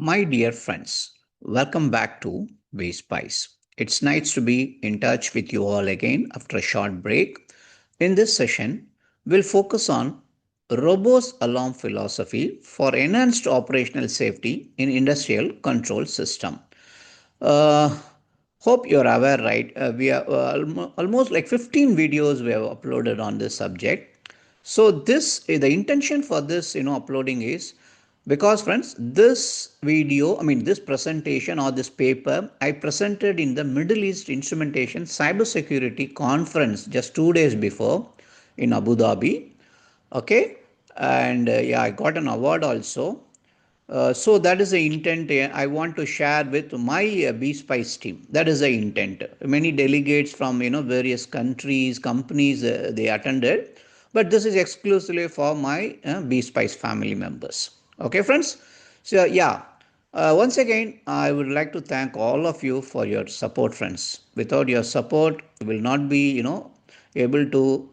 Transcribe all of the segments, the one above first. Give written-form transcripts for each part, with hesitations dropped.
My dear friends, welcome back to We Spice. It's nice to be in touch with you all again after a short break. In this session, we'll focus on robust alarm philosophy for enhanced operational safety in industrial control system. Uh, Hope you're aware, right? We are almost like 15 videos we have uploaded on this subject. So the intention for this, uploading is because friends, this video, this presentation or this paper, I presented in the Middle East Instrumentation Cybersecurity Conference just 2 days before in Abu Dhabi. Okay, and yeah, I got an award also. So that is the intent I want to share with my B-Spice team. That is the intent. Many delegates from various countries, companies, they attended, but this is exclusively for my B-Spice family members. Okay, friends. So yeah, once again, I would like to thank all of you for your support, friends. Without your support, we will not be able to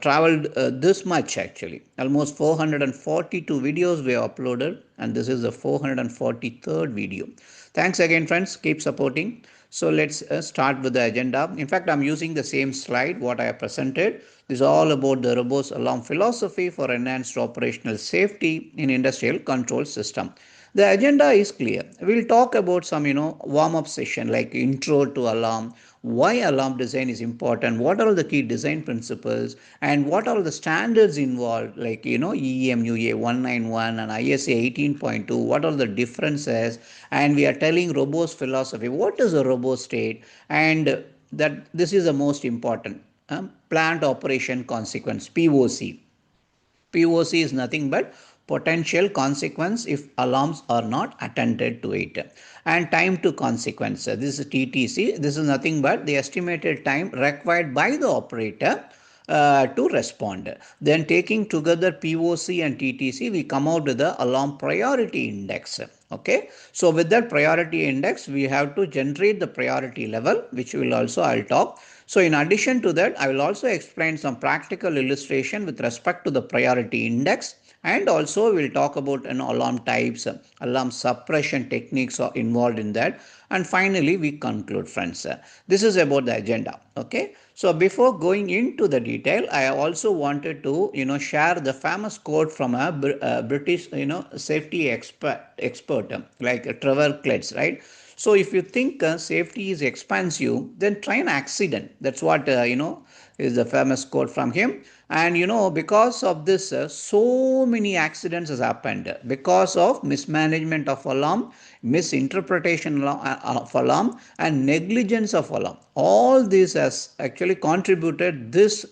traveled this much actually. Almost 442 videos were uploaded, and this is the 443rd video. Thanks again, friends. Keep supporting. So let's start with the agenda. In fact, I'm using the same slide what I have presented. This is all about the robust alarm philosophy for enhanced operational safety in industrial control system. The agenda is clear. We'll talk about some, warm-up session like intro to alarm, why alarm design is important, what are the key design principles, and what are the standards involved, like, EEMUA 191 and ISA 18.2, what are the differences, and we are telling robust philosophy, what is a robust state, and that this is the most important, plant operation consequence, POC. POC is nothing but potential consequence if alarms are not attended to it. And time to consequence. This is TTC. This is nothing but the estimated time required by the operator to respond. Then taking together POC and TTC, we come out with the alarm priority index. Okay. So with that priority index, we have to generate the priority level, which will also I'll talk. So in addition to that, I will also explain some practical illustration with respect to the priority index, and also we'll talk about alarm types, alarm suppression techniques are involved in that, and finally we conclude, friends. This is about the agenda. Okay. So before going into the detail, I also wanted to share the famous quote from a British safety expert like Trevor Klitz, right? So if you think safety is expansive, then try an accident. That's what is the famous quote from him. And because of this, so many accidents has happened because of mismanagement of alarm, misinterpretation of alarm, and negligence of alarm. All this has actually contributed this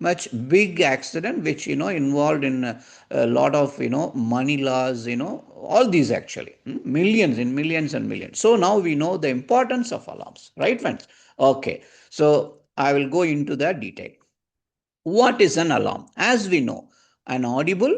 much big accident, which involved in a lot of money loss, all these actually millions in millions and millions. So now we know the importance of alarms, right, friends? Okay, so I will go into the detail. What is an alarm? As we know, an audible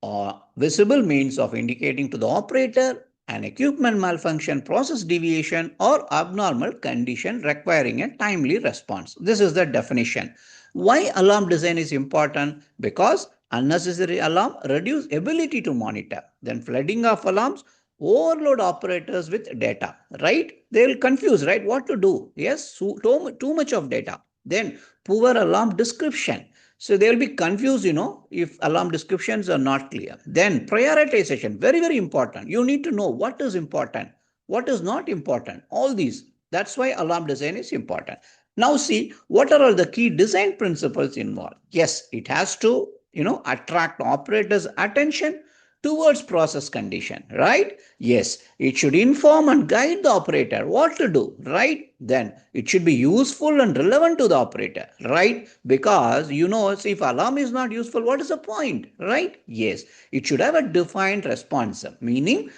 or visible means of indicating to the operator an equipment malfunction, process deviation, or abnormal condition requiring a timely response. This is the definition. Why alarm design is important? Because unnecessary alarm reduce ability to monitor. Then flooding of alarms overload operators with data, right? They will confuse, right? What to do? Yes, too much of data. Then poor alarm description. So they will be confused, if alarm descriptions are not clear. Then prioritization, very, very important. You need to know what is important, what is not important, all these. That's why alarm design is important. Now see, what are all the key design principles involved? Yes, it has to, attract operators' attention towards process condition, right? Yes, it should inform and guide the operator what to do, right? Then it should be useful and relevant to the operator, right? Because if alarm is not useful, what is the point, right? Yes, it should have a defined response, meaning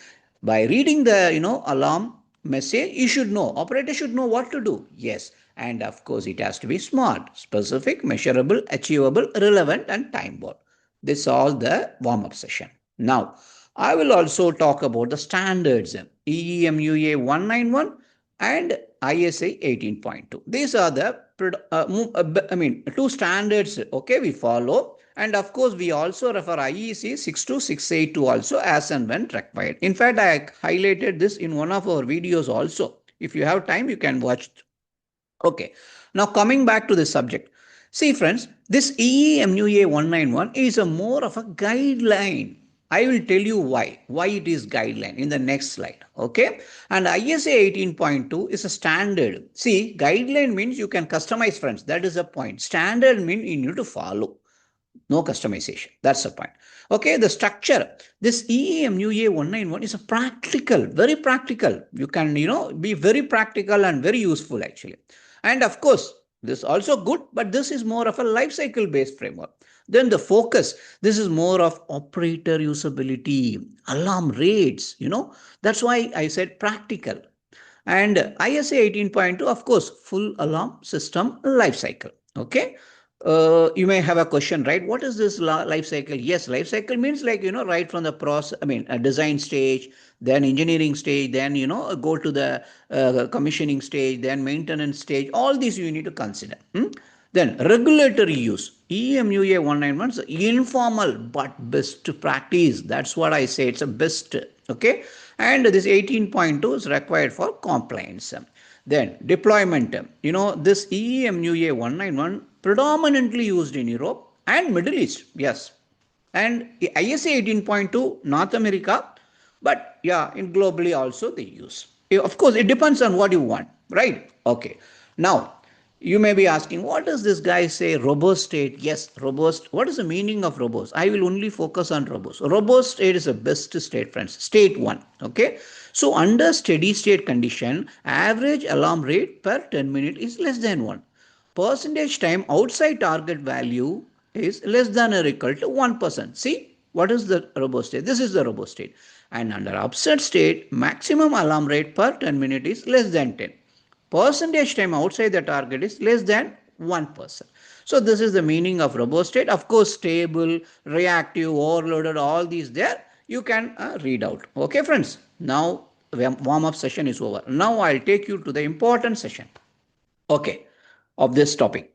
by reading the alarm message, you should know, operator should know what to do. Yes, and of course it has to be smart, specific, measurable, achievable, relevant, and time bound. This is all the warm up session. Now, I will also talk about the standards EEMUA 191 and ISA 18.2. These are the two standards, okay, we follow. And of course, we also refer IEC 62682 also as and when required. In fact, I highlighted this in one of our videos also. If you have time, you can watch. Okay, now coming back to the subject. See friends, this EEMUA 191 is a more of a guideline. I will tell you why it is guideline in the next slide. Okay, and ISA 18.2 is a standard. See, guideline means you can customize, friends. That is the point. Standard means you need to follow. No customization. That's the point. Okay, the structure. This EEMUA 191 is a practical, very practical. You can, be very practical and very useful actually. And of course, this is also good, but this is more of a life cycle based framework. Then the focus, this is more of operator usability, alarm rates, that's why I said practical. And ISA 18.2, of course, full alarm system life cycle. Okay. You may have a question, right? What is this life cycle? Yes, life cycle means like, right from the process, a design stage, then engineering stage, then, go to the commissioning stage, then maintenance stage. All these you need to consider. Then regulatory use. EMUA 191 is informal but best practice. That's what I say. It's a best. Okay. And this 18.2 is required for compliance. Then deployment. This EEMUA 191 predominantly used in Europe and Middle East. Yes. And ISA 18.2 North America, but yeah, in globally also they use. Of course, it depends on what you want, right? Okay. Now, you may be asking, what does this guy say? Robust state. Yes, robust. What is the meaning of robust? I will only focus on robust. Robust state is the best state, friends. State 1. Okay. So, under steady state condition, average alarm rate per 10 minutes is less than 1. Percentage time outside target value is less than or equal to 1%. See, what is the robust state? This is the robust state. And under upset state, maximum alarm rate per 10 minutes is less than 10. Percentage time outside the target is less than 1%. So this is the meaning of robust state. Of course, stable, reactive, overloaded, all these there you can read out. Okay, friends. Now warm-up session is over. Now I'll take you to the important session. Okay, of this topic.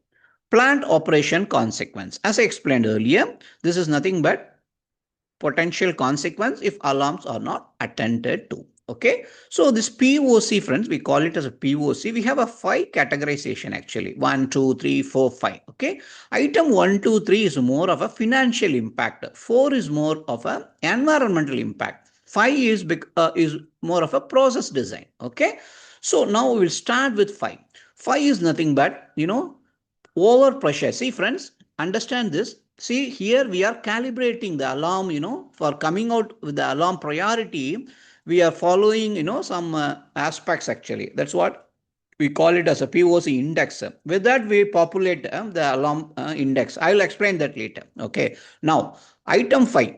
Plant operation consequence. As I explained earlier, this is nothing but potential consequence if alarms are not attended to. Okay, so this POC, friends, we call it as a POC. We have a 5 categorization actually. 1, 2, 3, 4, 5. Okay, item 1, 2, 3 is more of a financial impact. 4 is more of an environmental impact. 5 is more of a process design. Okay, so now we will start with 5. 5 is nothing but, over pressure. See, friends, understand this. See, here we are calibrating the alarm, for coming out with the alarm priority. We are following, some aspects actually. That's what we call it as a POC index. With that, we populate the alarm index. I will explain that later. Okay. Now, item 5,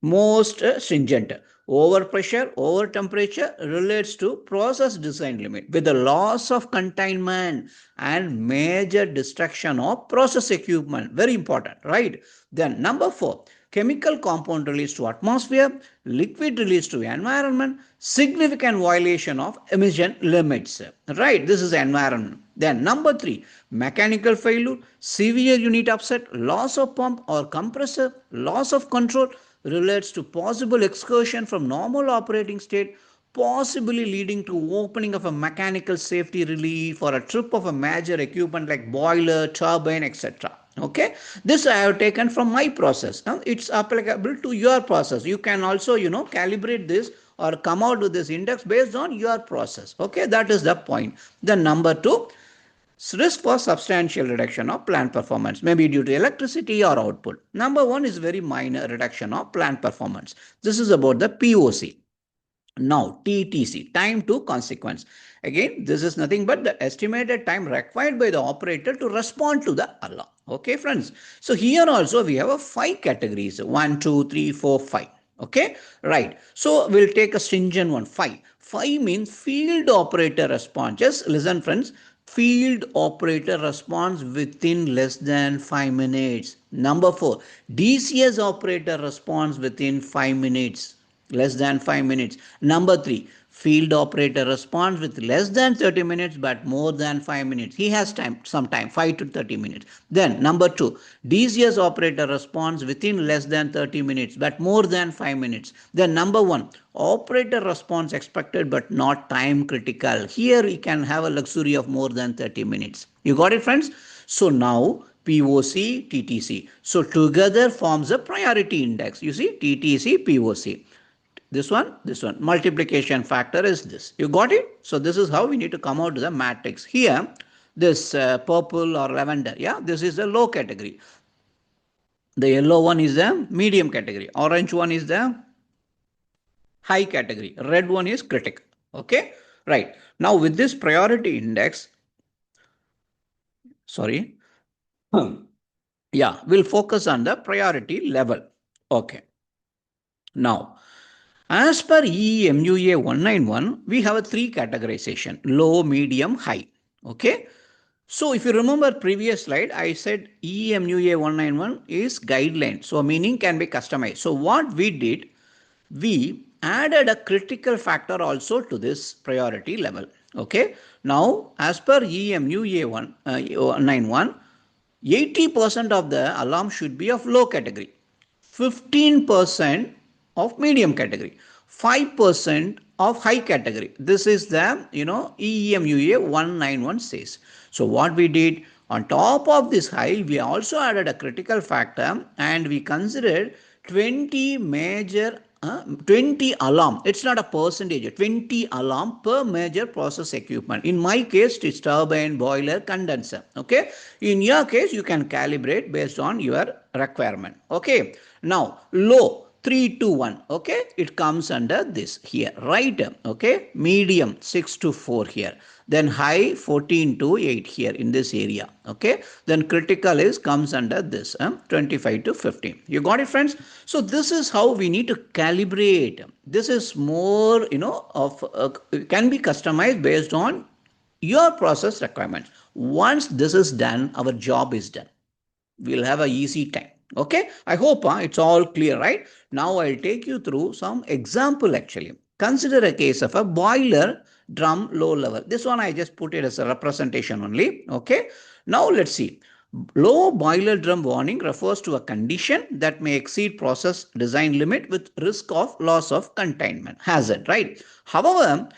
most stringent. Overpressure, over temperature relates to process design limit with the loss of containment and major destruction of process equipment. Very important, right? Then number 4, chemical compound released to atmosphere, liquid released to environment, significant violation of emission limits. Right, this is environment. Then number 3, mechanical failure, severe unit upset, loss of pump or compressor, loss of control relates to possible excursion from normal operating state, possibly leading to opening of a mechanical safety relief or a trip of a major equipment like boiler, turbine, etc. Okay, this I have taken from my process. Now it's applicable to your process. You can also, calibrate this or come out with this index based on your process. Okay, that is the point. Then number 2, risk for substantial reduction of plant performance, maybe due to electricity or output. Number 1 is very minor reduction of plant performance. This is about the POC. Now, TTC, time to consequence. Again, this is nothing but the estimated time required by the operator to respond to the alarm. Okay, friends. So here also we have a 5 categories. 1, 2, 3, 4, 5. Okay, right. So we'll take a stringent one. 5. 5 means field operator response. Just listen, friends. Field operator response within less than 5 minutes. Number 4, DCS operator response within 5 minutes. less than 5 minutes. Number 3, field operator responds with less than 30 minutes but more than 5 minutes. He has time, some time, 5 to 30 minutes. Then number 2, DCS operator responds within less than 30 minutes but more than 5 minutes. Then number 1, operator response expected but not time critical. Here we can have a luxury of more than 30 minutes. You got it, friends? So now POC, TTC. So together forms a priority index. You see, TTC, POC. This one. Multiplication factor is this. You got it? So this is how we need to come out to the matrix. Here, this purple or lavender, yeah, this is the low category. The yellow one is the medium category. Orange one is the high category. Red one is critical. Okay, right. Now with this priority index, sorry, yeah, we'll focus on the priority level. Okay. Now, as per EEMUA 191, we have a 3 categorization: low, medium, high. Okay. So if you remember previous slide, I said EEMUA 191 is guideline. So meaning can be customized. So what we did, we added a critical factor also to this priority level. Okay. Now, as per EEMUA 191, 80% of the alarm should be of low category, 15% of medium category, 5% of high category. This is the, EEMUA 191 says. So what we did, on top of this high, we also added a critical factor and we considered 20 major 20 alarm. It's not a percentage, 20 alarm per major process equipment. In my case, it's turbine, boiler, condenser. Okay. In your case, you can calibrate based on your requirement. Okay. Now, low. 3 to 1, okay, it comes under this here, right? Okay, medium 6 to 4 here, then high 14 to 8 here in this area, okay, then critical is comes under this 25 to 15. You got it, friends? So this is how we need to calibrate. This is more, of can be customized based on your process requirements. Once this is done, our job is done. We'll have a easy time. Okay, I hope it's all clear, right? Now I'll take you through some example actually. Consider a case of a boiler drum low level. This one I just put it as a representation only. Okay, now let's see. Low boiler drum warning refers to a condition that may exceed process design limit with risk of loss of containment, hazard, right? However,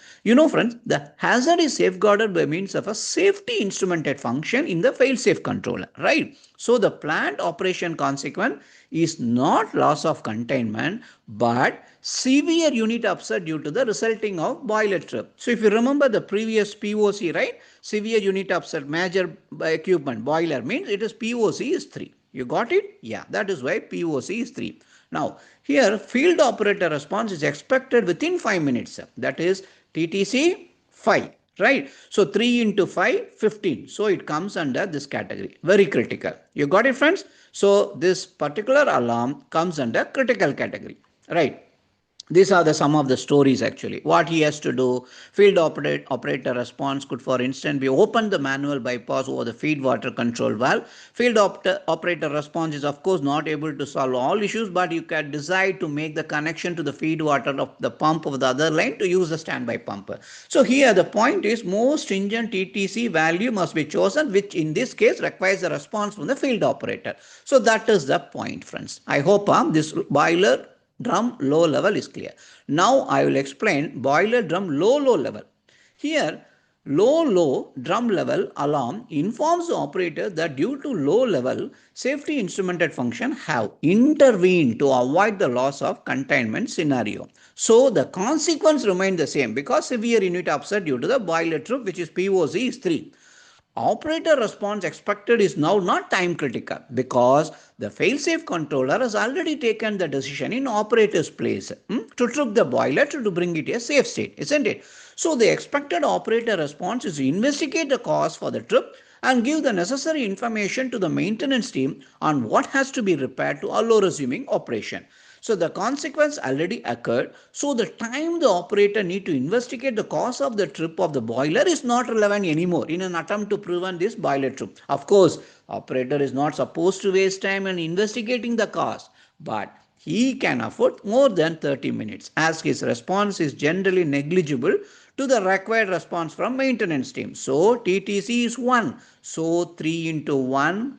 friends, the hazard is safeguarded by means of a safety instrumented function in the fail-safe controller, right? So the plant operation consequence is not loss of containment, but severe unit upset due to the resulting of boiler trip. So if you remember the previous POC, right? Severe unit upset, major equipment, boiler means it is POC is 3. You got it? Yeah, that is why POC is 3. Now, here field operator response is expected within 5 minutes. That is TTC 5, right? So 3 into 5, 15. So it comes under this category. Very critical. You got it, friends? So this particular alarm comes under critical category, right? These are some of the stories actually. What he has to do, field operator response could, for instance, be open the manual bypass over the feed water control valve. Field operator response is of course not able to solve all issues, but you can decide to make the connection to the feed water of the pump of the other line to use the standby pump. So here the point is most stringent TTC value must be chosen, which in this case requires a response from the field operator. So that is the point, friends. I hope this boiler drum low level is clear. Now I will explain boiler drum low level. Here low drum level alarm informs the operator that due to low level safety instrumented function have intervened to avoid the loss of containment scenario. So the consequence remains the same because severe unit upset due to the boiler trip, which is POC, is 3. Operator response expected is now not time critical because the fail-safe controller has already taken the decision in operator's place to trip the boiler to bring it to a safe state, isn't it? So the expected operator response is to investigate the cause for the trip and give the necessary information to the maintenance team on what has to be repaired to allow resuming operation. So the consequence already occurred. So the time the operator need to investigate the cause of the trip of the boiler is not relevant anymore in an attempt to prevent this boiler trip. Of course, operator is not supposed to waste time in investigating the cause, but he can afford more than 30 minutes as his response is generally negligible to the required response from maintenance team. So TTC is 1. So 3 into 1,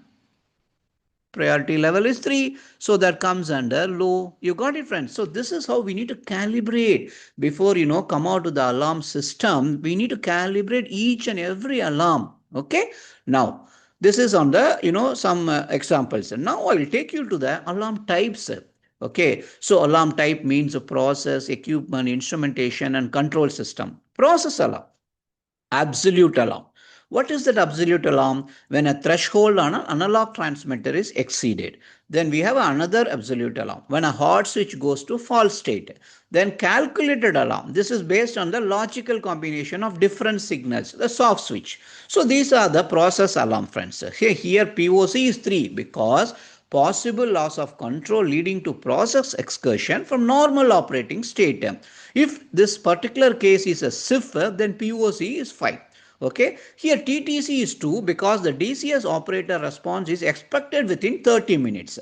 priority level is 3, so that comes under low. You got it, friends? So this is how we need to calibrate before come out to the alarm system. We need to calibrate each and every alarm. Okay, now this is on the some examples, and now I will take you to the alarm types. Okay, so alarm type means a process, equipment, instrumentation, and control system. Process alarm, absolute alarm. What is that absolute alarm? When a threshold on an analog transmitter is exceeded. Then we have another absolute alarm. When a hot switch goes to false state. Then calculated alarm. This is based on the logical combination of different signals, the soft switch. So these are the process alarm, friends. Here POC is 3 because possible loss of control leading to process excursion from normal operating state. If this particular case is a cipher, then POC is 5. Okay, here TTC is 2 because the DCS operator response is expected within 30 minutes.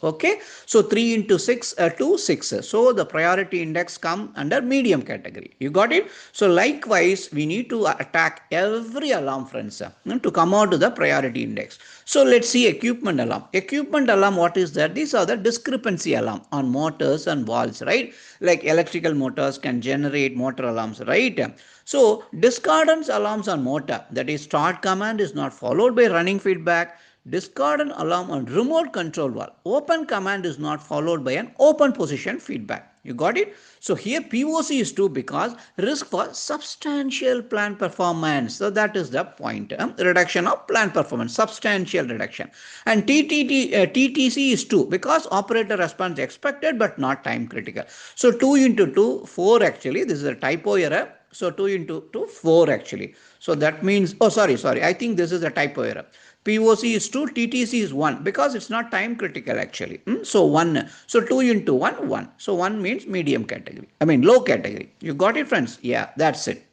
Okay, so 3 into 6 to 6. So the priority index come under medium category. You got it? So likewise, we need to attack every alarm, friends, to come out to the priority index. So let's see equipment alarm. Equipment alarm, what is that? These are the discrepancy alarm on motors and valves, right? Like electrical motors can generate motor alarms, right? So discordance alarms on motor, that is start command is not followed by running feedback. Discordant alarm on remote control valve, open command is not followed by an open position feedback. You got it? So here POC is 2 because risk for substantial plant performance. So that is the point. Reduction of plant performance, substantial reduction. And TTC is 2 because operator response expected but not time critical. So 2 into 2, 4 actually. This is a typo error. So 2 into 2, 4 actually. So that means, oh sorry, I think this is a typo error. POC is 2, TTC is 1 because it's not time critical actually. So 1. So 2 into 1, 1. So 1 means medium category. Low category. You got it, friends? Yeah, that's it.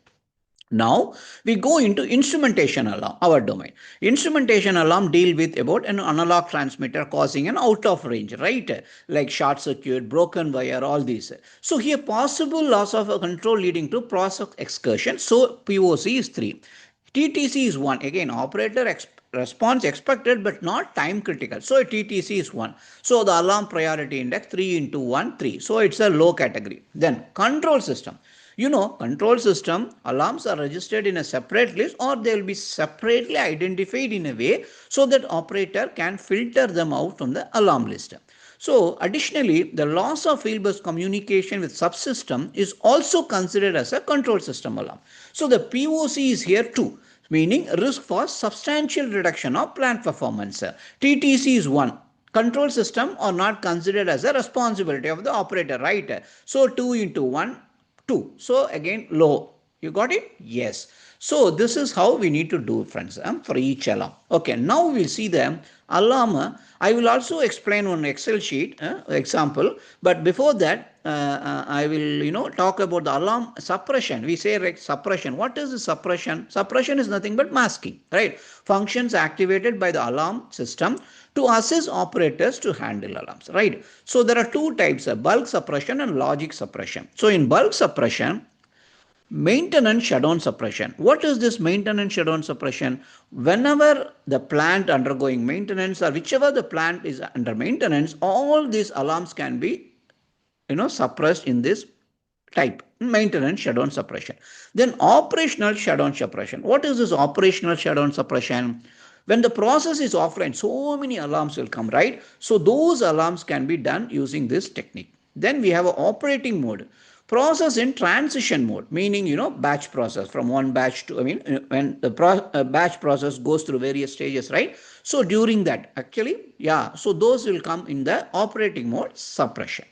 Now we go into instrumentation alarm, our domain. Instrumentation alarm deal with about an analog transmitter causing an out of range, right? Like short circuit, broken wire, all these. So here possible loss of control leading to process excursion. So POC is 3. TTC is 1. Again, operator response expected but not time critical. So TTC is 1. So the alarm priority index 3 into 1, 3. So it's a low category. Then control system. Control system alarms are registered in a separate list or they will be separately identified in a way so that operator can filter them out from the alarm list. So additionally, the loss of fieldbus communication with subsystem is also considered as a control system alarm. So the POC is here too, meaning risk for substantial reduction of plant performance. TTC is 1. Control system are not considered as a responsibility of the operator, right? So 2 into 1, 2. So again low. You got it? Yes. So this is how we need to do, friends, for each alarm. Okay, now we'll see the alarm. I will also explain on Excel sheet example, but before that I will talk about the alarm suppression. We say like suppression. What is the suppression? Suppression is nothing but masking, right? Functions activated by the alarm system to assist operators to handle alarms, right? So there are two types, bulk suppression and logic suppression. So in bulk suppression, maintenance shutdown suppression. What is this maintenance shutdown suppression? Whenever the plant undergoing maintenance or whichever the plant is under maintenance, all these alarms can be suppressed in this type, maintenance shutdown suppression. Then operational shutdown suppression. What is this operational shutdown suppression? When the process is offline, so many alarms will come, right? So those alarms can be done using this technique. Then we have an operating mode. Process in transition mode, meaning batch process from one batch to when the batch process goes through various stages, right? So during that actually, so those will come in the operating mode suppression,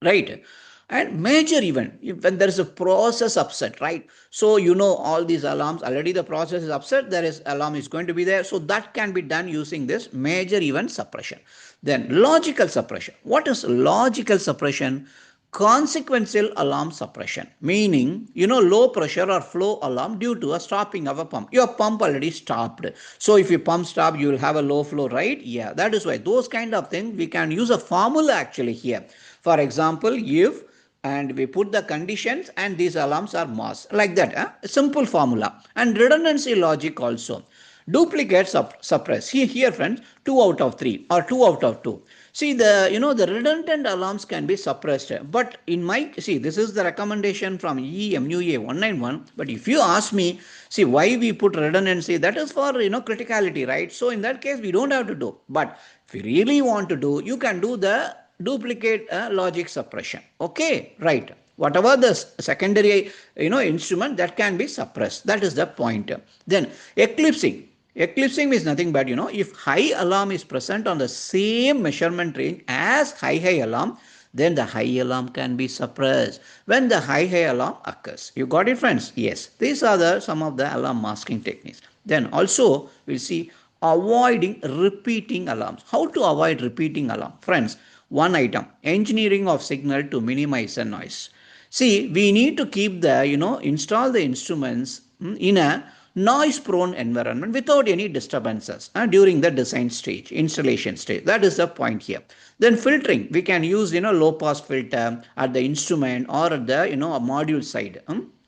right? And major event, when there is a process upset, right? So all these alarms, already the process is upset, there is alarm is going to be there, so that can be done using this major event suppression. Then logical suppression. What is logical suppression? consequential alarm suppression, meaning low pressure or flow alarm due to a stopping of a pump. Your pump already stopped, so if your pump stop, you will have a low flow, right? Yeah, that is why those kind of things we can use a formula actually here. For example, if and we put the conditions and these alarms are masked like that, simple formula. And redundancy logic also, duplicate suppress. Here friends, 2 out of 3 or 2 out of 2. See, the redundant alarms can be suppressed, but in my, see, this is the recommendation from EEMUA 191. But if you ask me, see, why we put redundancy, that is for criticality, right? So in that case we don't have to do. But if you really want to do, you can do the duplicate logic suppression. Okay, right? Whatever the secondary instrument, that can be suppressed. That is the point. Then eclipsing. Eclipsing is nothing but, if high alarm is present on the same measurement range as high alarm, then the high alarm can be suppressed when the high alarm occurs. You got it, friends? Yes. These are some of the alarm masking techniques. Then also we'll see avoiding repeating alarms. How to avoid repeating alarm? Friends, one item, engineering of signal to minimize the noise. See, we need to keep install the instruments in a noise prone environment without any disturbances during the design stage, installation stage. That is the point here. Then filtering, we can use low pass filter at the instrument or at the a module side.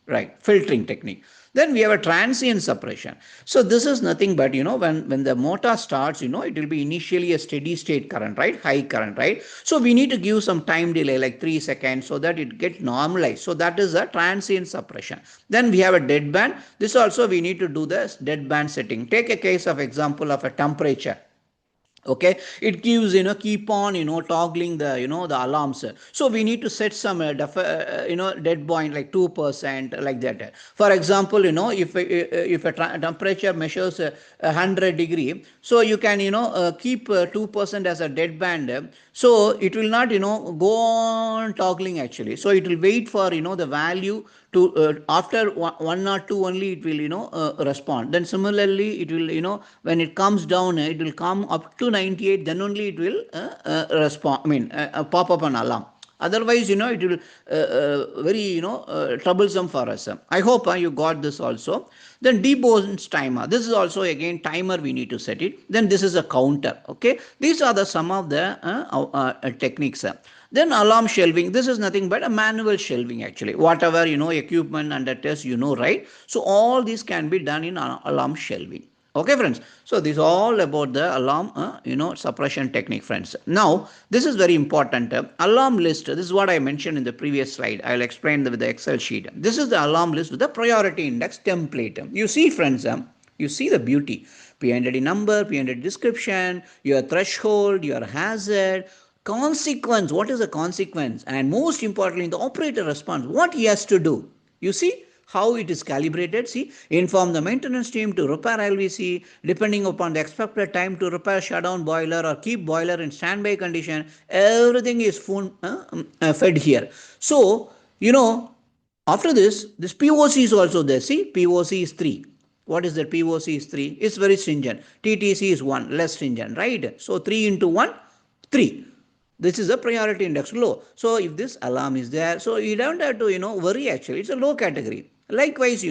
Right, filtering technique. Then we have a transient suppression. So this is nothing but when the motor starts, it will be initially a steady state current, right? High current, right? So we need to give some time delay like 3 seconds so that it gets normalized. So that is a transient suppression. Then we have a dead band. This also we need to do the dead band setting. Take a case of example of a temperature. Okay, it gives keep on toggling the the alarms. So we need to set some dead point like 2% like that. For example, if a temperature measures 100 degree, so you can keep 2% as a dead band. So it will not go on toggling actually. So it will wait for the value to after 1 or 2 only it will respond. Then similarly it will when it comes down, it will come up to 98, then only it will respond, pop up an alarm. Otherwise it will very troublesome for us. I hope you got this also. Then debounce timer, this is also again timer, we need to set it. Then this is a counter. Okay, these are the some of the techniques. Then alarm shelving, this is nothing but a manual shelving actually. Whatever equipment under test, right? So all these can be done in alarm shelving. Okay, friends. So this is all about the alarm, suppression technique, friends. Now, this is very important. Alarm list. This is what I mentioned in the previous slide. I'll explain with the Excel sheet. This is the alarm list with the priority index template. You see, friends, you see the beauty. P&ID number, P&ID description, your threshold, your hazard, consequence. What is the consequence? And most importantly, the operator response. What he has to do. You see how it is calibrated. See, inform the maintenance team to repair LVC depending upon the expected time to repair shutdown boiler or keep boiler in standby condition. Everything is fed here. So, after this POC is also there. See, POC is 3. What is that? POC is 3. It's very stringent. TTC is 1, less stringent, right? So 3 into 1, 3. This is a priority index low. So if this alarm is there, so you don't have to worry actually. It's a low category. Likewise,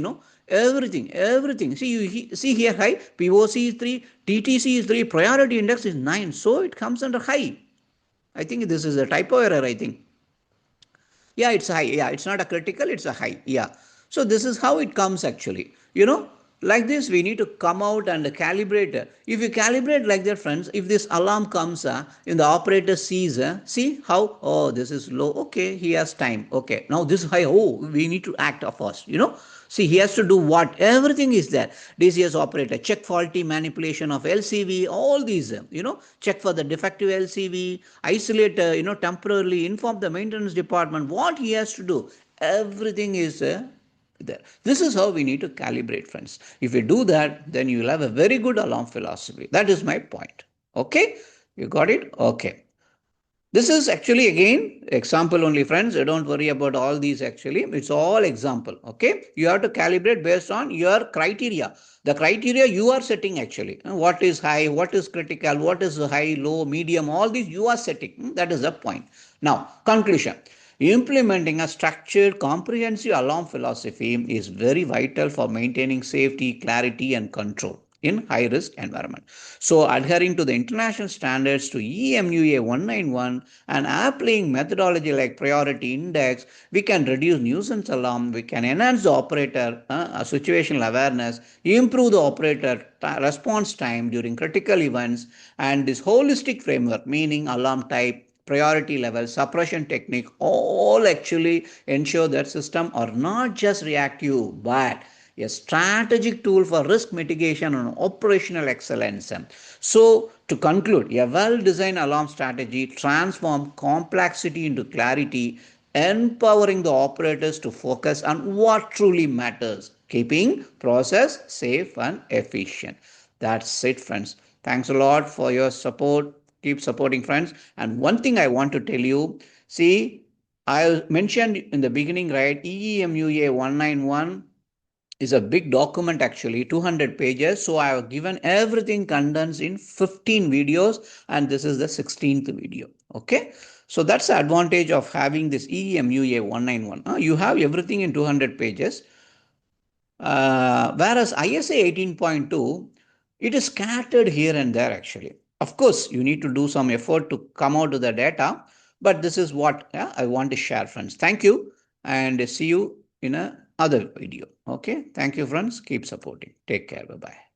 everything. See, you see here high, POC is 3, TTC is 3, priority index is 9. So it comes under high. I think this is a typo error, I think. Yeah, it's high. Yeah, it's not a critical, it's a high. Yeah. So this is how it comes actually. Like this, we need to come out and calibrate. If you calibrate like that, friends, if this alarm comes in the operator sees, see how, oh, this is low. Okay, he has time. Okay, now this is high. Oh, we need to act first, See, he has to do what? Everything is there. DCS operator, check faulty manipulation of LCV, all these, check for the defective LCV, isolate, temporarily, inform the maintenance department, what he has to do. Everything is there. This is how we need to calibrate, friends. If you do that, then you will have a very good alarm philosophy. That is my point. Okay? You got it? Okay. This is actually again example only, friends. Don't worry about all these actually. It's all example. Okay? You have to calibrate based on your criteria. The criteria you are setting actually. What is high, what is critical, what is high, low, medium, all these you are setting. That is the point. Now, conclusion. Implementing a structured, comprehensive alarm philosophy is very vital for maintaining safety, clarity, and control in high risk environment. So adhering to the international standards to EMUA 191 and applying methodology like priority index, we can reduce nuisance alarm, we can enhance the operator situational awareness, improve the operator response time during critical events, and this holistic framework, meaning alarm type, priority level, suppression technique, all actually ensure that system are not just reactive but a strategic tool for risk mitigation and operational excellence. So, to conclude, a well designed alarm strategy transforms complexity into clarity, empowering the operators to focus on what truly matters, keeping process safe and efficient. That's it, friends. Thanks a lot for your support. Keep supporting, friends. And one thing I want to tell you, see, I mentioned in the beginning, right? EEMUA 191 is a big document, actually 200 pages. So I have given everything condensed in 15 videos, and this is the 16th video. Okay, so that's the advantage of having this EEMUA 191. You have everything in 200 pages, whereas ISA 18.2, it is scattered here and there actually. Of course, you need to do some effort to come out with the data, but this is what I want to share, friends. Thank you, and see you in a other video. Okay, thank you, friends. Keep supporting. Take care. Bye bye.